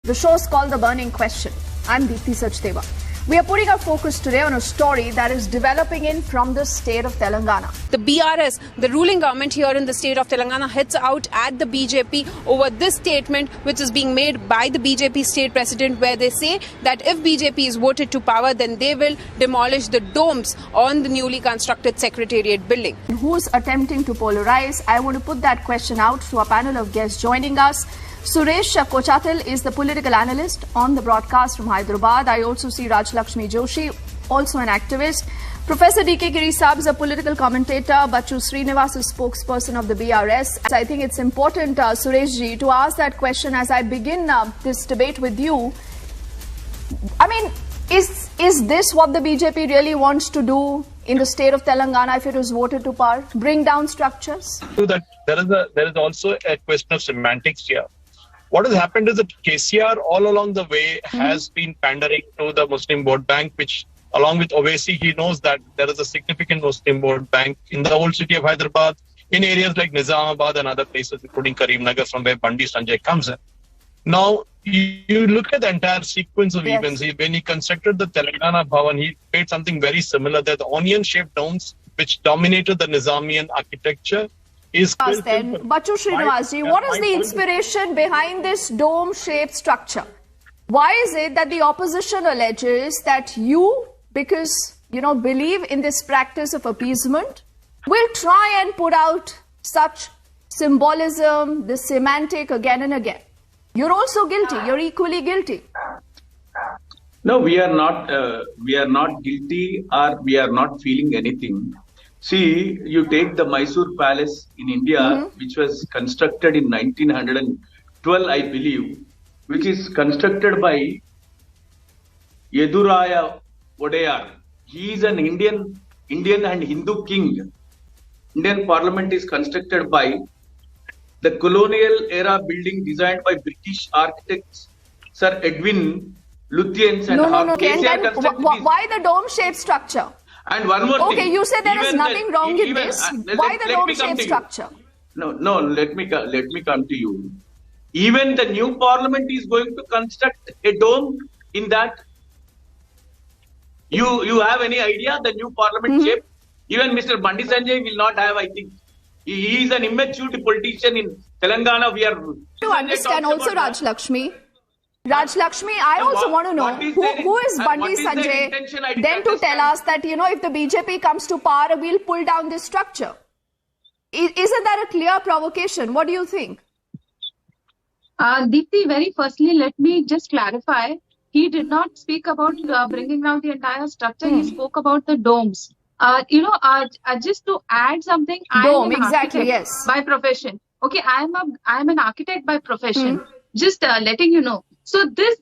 The show is called The Burning Question. I'm Deepthi Sachdeva. We are putting our focus today on a story that is developing in from the state of Telangana. The BRS, the ruling government here in the state of Telangana, hits out at the BJP over this statement which is being made by the BJP state president, where they say that if BJP is voted to power, then they will demolish the domes on the newly constructed Secretariat building. Who's attempting to polarize? I want to put that question out to our panel of guests joining us. Suresh Kochatil is the political analyst on the broadcast from Hyderabad. I also see Rajalakshmi Joshi, also an activist. Professor D.K. Giri Saab is a political commentator. Bachchu Srinivas is spokesperson of the BRS. I think it's important, Suresh ji, to ask that question as I begin this debate with you. I mean, is this what the BJP really wants to do in the state of Telangana if it was voted to power? Bring down structures? That there is also a question of semantics here. What has happened is that KCR all along the way has been pandering to the Muslim vote bank, which along with Owaisi, he knows that there is a significant Muslim vote bank in the old city of Hyderabad, in areas like Nizam and other places, including Karimnagar, from where Bandi Sanjay comes in. Now, you look at the entire sequence of events. When he constructed the Telangana Bhavan, he made something very similar. The onion-shaped domes, which dominated the Nizamian architecture, is then, Bachchu Srinivas ji, what is the inspiration behind this dome-shaped structure? Why is it that the opposition alleges that you, because believe in this practice of appeasement, will try and put out such symbolism, the semantic again and again? You're also guilty. You're equally guilty. No, we are not guilty, or we are not feeling anything. See, you take the Mysore Palace in India, which was constructed in 1912, I believe, which is constructed by Yeduraya Wadeyar. He is an Indian and Hindu king. Indian Parliament is constructed by the colonial era building designed by British architects Sir Edwin Lutyens and why the dome-shaped structure? And one more thing. Okay, you say there is nothing wrong in this. Why the dome-shaped structure? No, let me come to you. Even the new parliament is going to construct a dome in that. You have any idea the new parliament shape? Even Mr. Bandi Sanjay will not have, I think. He is an immature politician in Telangana. We are. You understand also, Rajalakshmi. Rajlakshmi, I also want to know who is Bandi Sanjay then to tell us that, if the BJP comes to power, we'll pull down this structure. Isn't that a clear provocation? What do you think? Deepthi, very firstly, let me just clarify. He did not speak about bringing down the entire structure. He spoke about the domes. Just to add something, Dome, exactly, yes. By profession. Okay, I'm an architect by profession. Just letting you know. So this,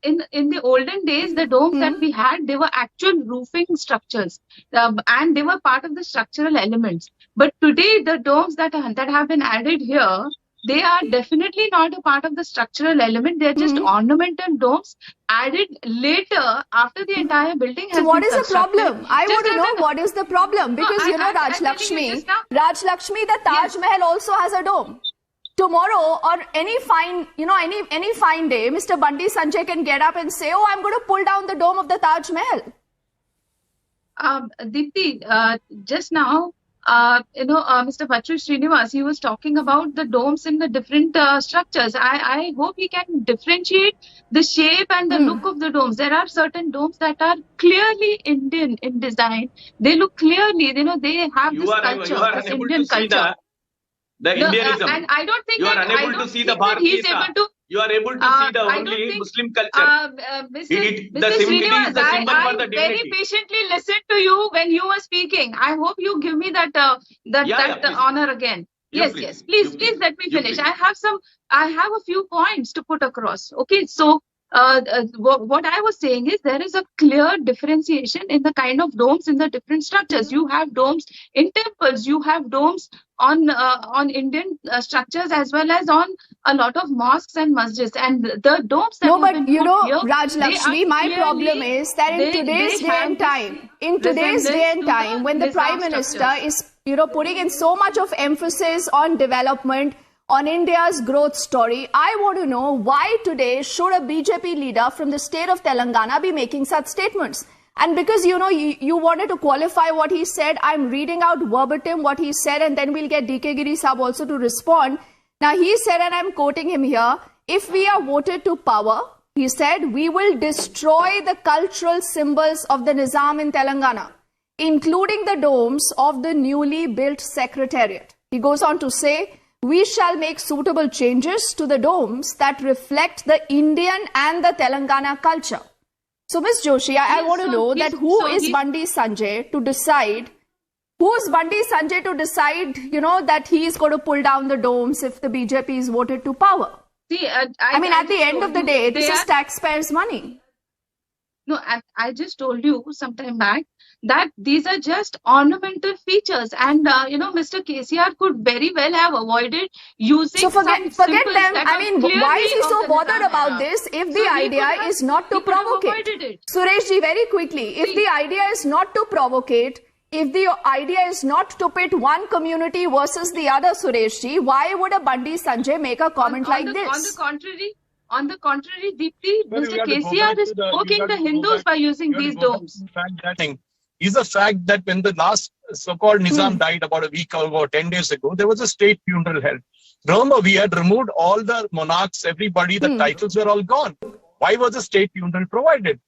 in the olden days, the domes that we had, they were actual roofing structures, and they were part of the structural elements. But today, the domes that have been added here, they are definitely not a part of the structural element. They are just ornamental domes added later after the entire building has been constructed. So what is the problem? I want to know what is the problem, because Rajalakshmi, the Taj Mahal also has a dome. Tomorrow or any fine, any fine day, Mr. Bandi Sanjay can get up and say, "Oh, I'm going to pull down the dome of the Taj Mahal." Deepthi, just now, Mr. Bachchu Srinivas, he was talking about the domes in the different structures. I hope he can differentiate the shape and the look of the domes. There are certain domes that are clearly Indian in design. They look clearly, they have this culture, this Indian culture. The Indianism. And I don't think you are unable to see the Bharatiya. You are able to see the only Muslim culture. Mr. Srinivas, I very patiently listened to you when you were speaking. I hope you give me that honor again. Yes, please let me finish. I have a few points to put across. Okay, so what I was saying is there is a clear differentiation in the kind of domes in the different structures. You have domes in temples, you have domes on Indian structures as well as on a lot of mosques and masjids, and the domes that Rajalakshmi, my problem is that in today's day and time, when the Prime Minister is putting in so much of emphasis on development, on India's growth story. I want to know why today should a BJP leader from the state of Telangana be making such statements? And because, you know, you wanted to qualify what he said, I'm reading out verbatim what he said, and then we'll get DK Giri Sahab also to respond. Now, he said, and I'm quoting him here, if we are voted to power, he said, we will destroy the cultural symbols of the Nizam in Telangana, including the domes of the newly built Secretariat. He goes on to say, we shall make suitable changes to the domes that reflect the Indian and the Telangana culture. So, Ms. Joshi, I want to know that who is Bandi Sanjay to decide, you know, that he is going to pull down the domes if the BJP is voted to power? See, I mean, at the end of the day, this is taxpayers' money. No, I just told you some time back that these are just ornamental features, and you know, Mr. KCR could very well have avoided using. So forget them. I mean, why is he so bothered about this if the idea is not to provocate? Sureshji, very quickly, if the idea is not to provocate, if the idea is not to pit one community versus the other, Sureshji, why would a Bandi Sanjay make a comment like this? On the contrary, Deepti, Mr. KCR is poking the Hindus by using these domes. Is the fact that when the last so-called Nizam died about a week ago, 10 days ago, there was a state funeral held. Remember, we had removed all the monarchs, everybody, the titles were all gone. Why was a state funeral provided?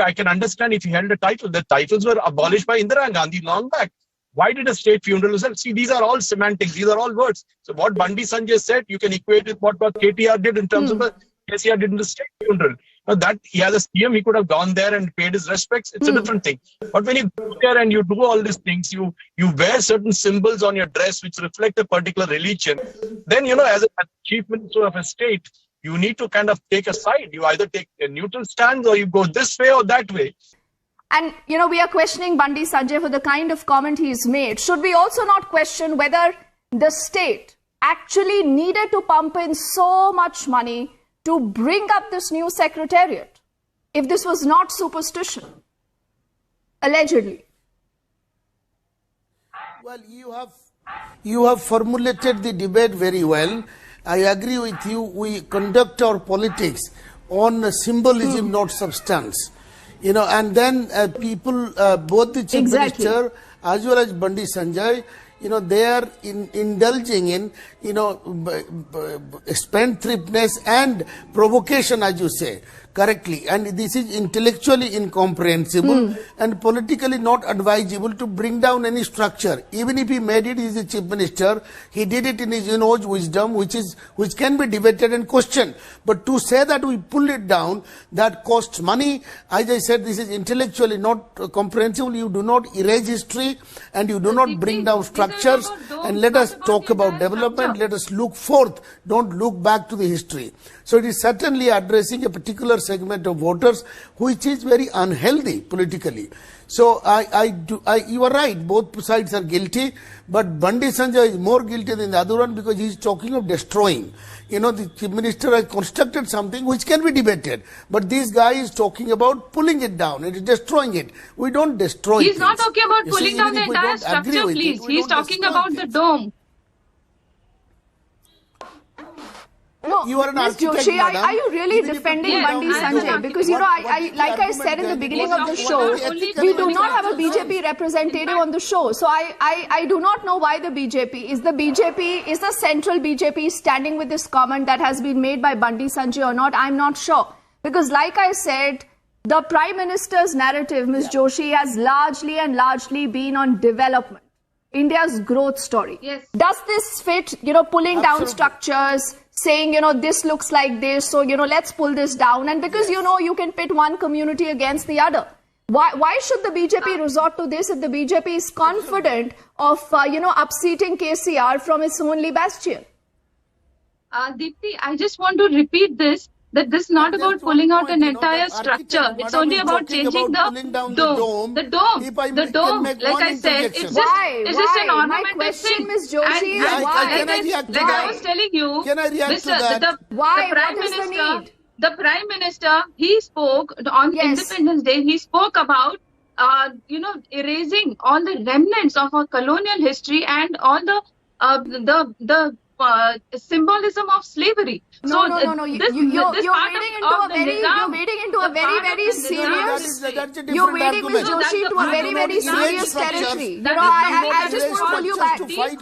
I can understand if you held a title, the titles were abolished by Indira Gandhi long back. Why did a state funeral? See, these are all semantics. These are all words. So what Bandi Sanjay said, you can equate with what KTR did in terms of the KCR did in the state funeral. Now that he has a CM, he could have gone there and paid his respects. It's a different thing. But when you go there and you do all these things, you wear certain symbols on your dress which reflect a particular religion, then, you know, as a chief minister of a state, you need to kind of take a side. You either take a neutral stance or you go this way or that way. And, you know, we are questioning Bandi Sanjay for the kind of comment he's made. Should we also not question whether the state actually needed to pump in so much money to bring up this new Secretariat, if this was not superstition, allegedly? Well, you have formulated the debate very well. I agree with you. We conduct our politics on symbolism, not substance. You know, and then people, both the Chief Minister as well as Bandi Sanjay, you know, they are indulging in, you know, spendthriftiness and provocation, as you say, correctly. And this is intellectually incomprehensible and politically not advisable to bring down any structure. Even if he made it, he is the Chief Minister, he did it in his own wisdom, which can be debated and questioned. But to say that we pull it down, that costs money, as I said, this is intellectually not comprehensible. You do not erase history and you do not bring down structures. And let us talk about development. Let us look forth. Don't look back to the history. So it is certainly addressing a particular segment of voters which is very unhealthy politically. So you are right, both sides are guilty, but Bandi Sanjay is more guilty than the other one because he is talking of destroying. You know, the Chief Minister has constructed something which can be debated, but this guy is talking about pulling it down, it is destroying it. We don't destroy it. He's not talking about pulling down the entire structure, please. He's talking about the dome. No, you are an architect, Joshi, madam. are you really defending Bandi Sanjay? Because, you know, like I said in the beginning of the show, we do not have a BJP representative on the show. So I do not know why the BJP, is the central BJP standing with this comment that has been made by Bandi Sanjay or not? I'm not sure. Because like I said, the Prime Minister's narrative, Ms. Joshi, has largely been on development. India's growth story. Yes. Does this fit, you know, pulling down structures, saying, you know, this looks like this, so, you know, let's pull this down. And because, you know, you can pit one community against the other. Why should the BJP resort to this if the BJP is confident of, you know, upseating KCR from its only bastion? Deepti, I just want to repeat this, that this is not about pulling out an entire structure. It's only about changing the dome. The dome, like I said, it's just an ornamental My question, thing. Ms. Joshi, Like I was telling you, the Prime Minister, he spoke on Independence Day, he spoke about, you know, erasing all the remnants of our colonial history and all the symbolism of slavery. No. You're wading into a very serious. You're wading, Ms. Joshi, into a very serious territory. You know, I just want to pull you back.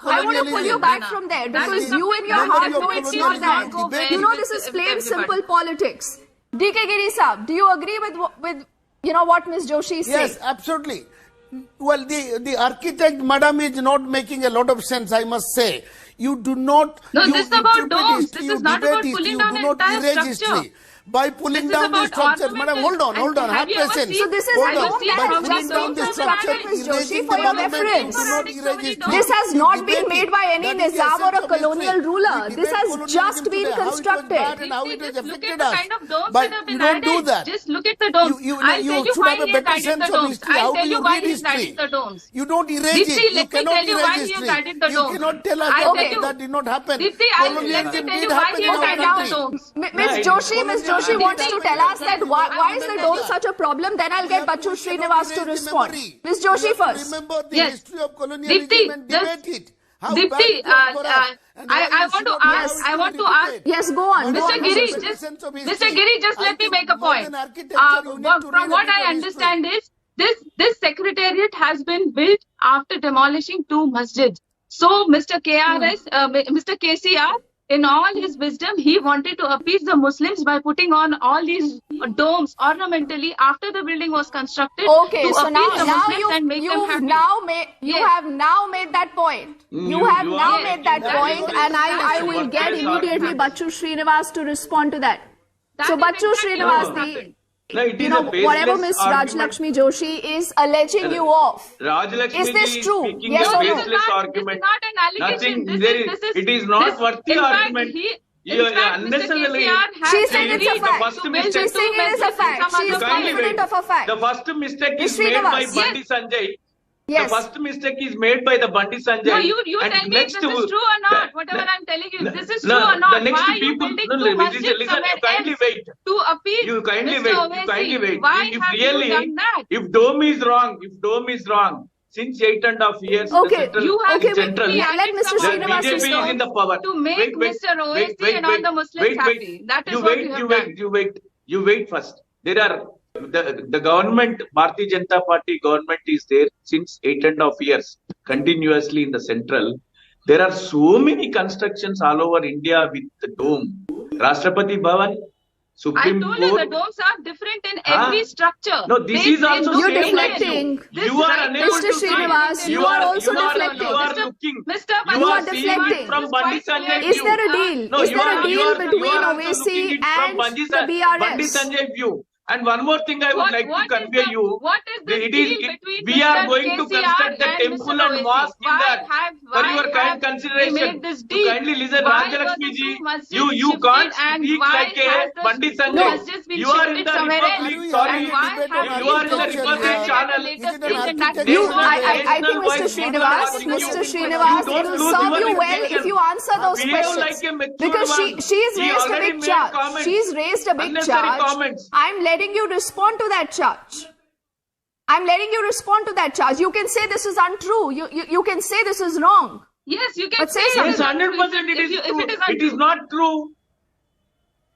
I want to pull you back from there because you in your heart know it's not that. You know, this is plain simple politics. D.K. Giri Saab, do you agree with you know what Ms. Joshi is saying? Yes, absolutely. Well, the architect, madam, is not making a lot of sense, I must say. You do not... No, this is about domes. This is not about pulling down an entire structure. By pulling down the structure, madam, hold on, have patience. So this is by pulling down the structure, Joshi, for your reference. This has not been made by any Nizam or a colonial ruler. This has just been constructed. And how it has affected us. But you don't do that. Just look at the domes. You should have a better sense of history. How do you read history? You don't erase it. You cannot erase history. You cannot tell us that did not happen. Colonialism did happen in our country. Ms. Joshi wants to tell us that why is the dome such a problem, then I'll get Bachu Srinivas to respond. Ms. Joshi first. Remember the history of colonialism and debate it. Dipti, I want to ask. Yes, go on. Mr. Giri, just let me make a point. From what I understand is, this secretariat has been built after demolishing 2 masjids. So Mr. KCR, in all his wisdom, he wanted to appease the Muslims by putting on all these domes ornamentally after the building was constructed. Okay, so now you have now made that point. You have now made that point, and I will get immediately Bachu Srinivas to respond to that. So Bachu Srinivas, whatever Ms. Rajalakshmi Joshi is alleging you of, is this true? Yes or no? This is not an allegation. It is not worthy argument. Unnecessarily. She's saying it's a fact. She's saying it is a fact. She is confident of a fact. The first mistake is made by Bandi Sanjay. Yes. The first mistake is made by the Bandi Sanjay. No, you tell me if this is true or not. Whatever I'm telling you, this is true or not. The next why people, you listen, you kindly wait. To appeal, you kindly wait. Why have you done that? If dome is wrong, since 8.5 years, okay, the central, let Mr. Srinivas BJP is in the power. To make Mr. Owaisi and all the Muslims happy. That is what you have done. You wait first. There are the government, Bharatiya Janata Party government is there since 8.5 years, continuously in the central. There are so many constructions all over India with the dome. Rashtrapati Bhavan, Supreme Court. I told you the domes are different in every structure. No, this is also you're deflecting. You are unable Mr. Srinivas, you are also deflecting. You are looking. Mr. You are deflecting. From Bandi Sanjay is there a deal? No, is there a deal between Owaisi and the BRS? Bandi Sanjay view. And one more thing I would like to convey you. What is the deal between we are going to construct the temple and mosque in that. For your kind consideration, to kindly listen, Rajalakshmi ji, you can't speak like a Bandi Sanjay. You are in the Republic, sorry, you are in the Republic channel. I think Mr. Srinivas, it will serve you well if you answer those questions. Because she's raised a big charge. She's raised a big charge. I'm letting you respond to that charge. You can say this is untrue. You can say this is wrong. Yes, you can but say yes, 100% it is true. It is not true.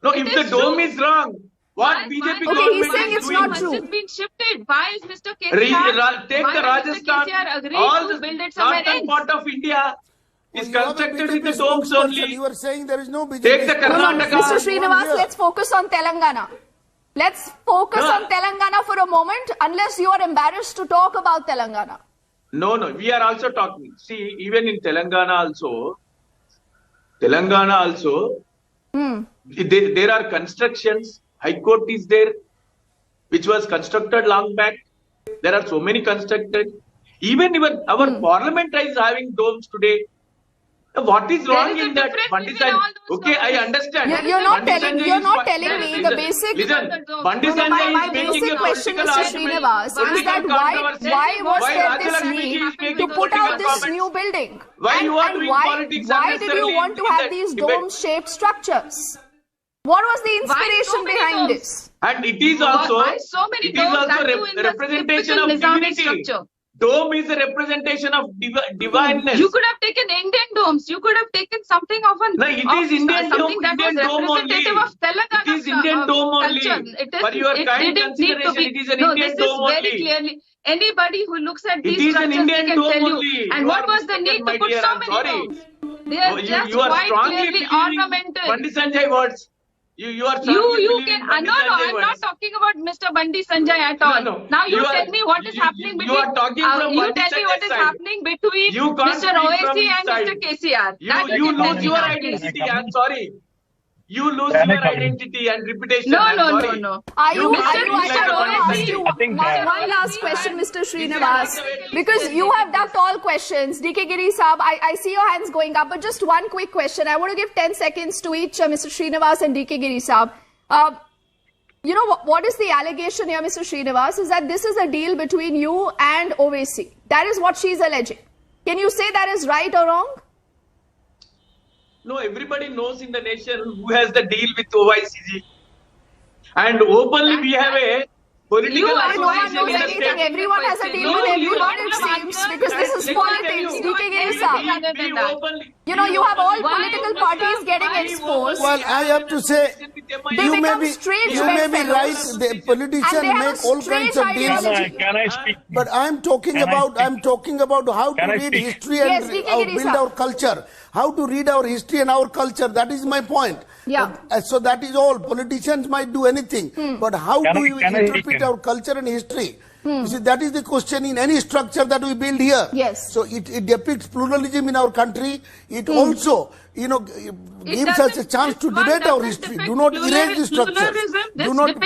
No, if the dome is wrong, what BJP government he's saying it's not true. It's been shifted. Why is Mr. KCR? Take the Rajasthan, all the northern part of India is constructed with the domes only. You are saying there is no BJP. Take the Karnataka. Mr. Srinivas, let's focus on Telangana. Let's focus on Telangana for a moment, unless you are embarrassed to talk about Telangana. No, we are also talking. See, even in Telangana also, there are constructions. High Court is there, which was constructed long back. There are so many constructed. Even our parliament is having domes today. What is wrong in that? Okay, I understand. You're not telling me the basic. Listen, Bandi Sanjay my basic question, Mr. Srinivas, is that why was there this need to put out this new building? Why you are doing politics? Why did you want to have these dome-shaped structures? What was the inspiration behind this? And it is also representation of dignity. Dome is a representation of divineness. You could have taken Indian domes. You could have taken something of an. No, it is Indian dome. Indian dome only. Of Telangana, it is Indian dome only. For your kind consideration, it is an Indian dome only. Very clearly. Anybody who looks at these structures, they can tell you. And what was the need to put so many domes? They are just quite clearly ornamental. Bandi Sanjay words. You are you can I'm not talking about Mr. Bandi Sanjay at all. No. Now you tell me what is happening between. You are talking from you tell me what is happening between Mr. Owaisi and Mr. KCR. You lose your identity. I'm sorry. You lose your identity and reputation. No. Are you one last question, Mr. Srinivas, because you have ducked all questions. DK Giri Saab, I see your hands going up, but just one quick question. I want to give 10 seconds to each, Mr. Srinivas and DK Giri Saab. You know, what is the allegation here, Mr. Srinivas, is that this is a deal between you and Owaisi. That is what she is alleging. Can you say that is right or wrong? No, everybody knows in the nation who has the deal with Owaisi. And openly we have a political association in the state. Everyone has a deal with everyone, it seems, because this is politics. You know, you have all political parties getting exposed. Well, I have to say, you may be right. The politicians make all kinds of deals. Can I speak? But I'm talking about how to read history and build our culture. How to read our history and our culture. That is my point. Yeah. So that is all. Politicians might do anything. But how do you interpret our culture and history? You see, that is the question in any structure that we build here. Yes. So it depicts pluralism in our country. It also, you know, gives us a chance to debate our history. Do not erase the structures. Do not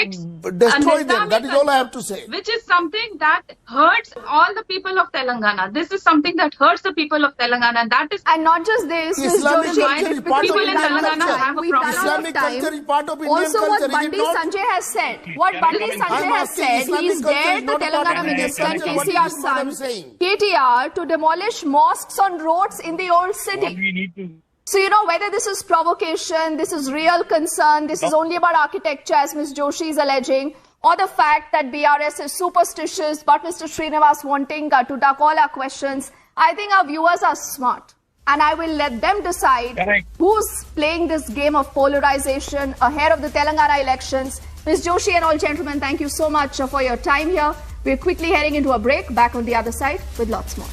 destroy them. That is all I have to say. Which is something that hurts all the people of Telangana. This is something that hurts the people of Telangana. And that is... And not just this, Islamic culture is part of people in Indian Telangana culture. have a problem. Islamic culture is part of Indian also, culture. what Bandi Sanjay has said, he is dared the Telangana minister, KCR's son, KTR, to demolish mosques on roads in the old city. So, you know, whether this is provocation, this is real concern, this is only about architecture, as Ms. Joshi is alleging, or the fact that BRS is superstitious, but Mr. Srinivas wanting to duck all our questions, I think our viewers are smart. And I will let them decide who's playing this game of polarization ahead of the Telangana elections. Ms. Joshi and all gentlemen, thank you so much for your time here. We're quickly heading into a break. Back on the other side with lots more.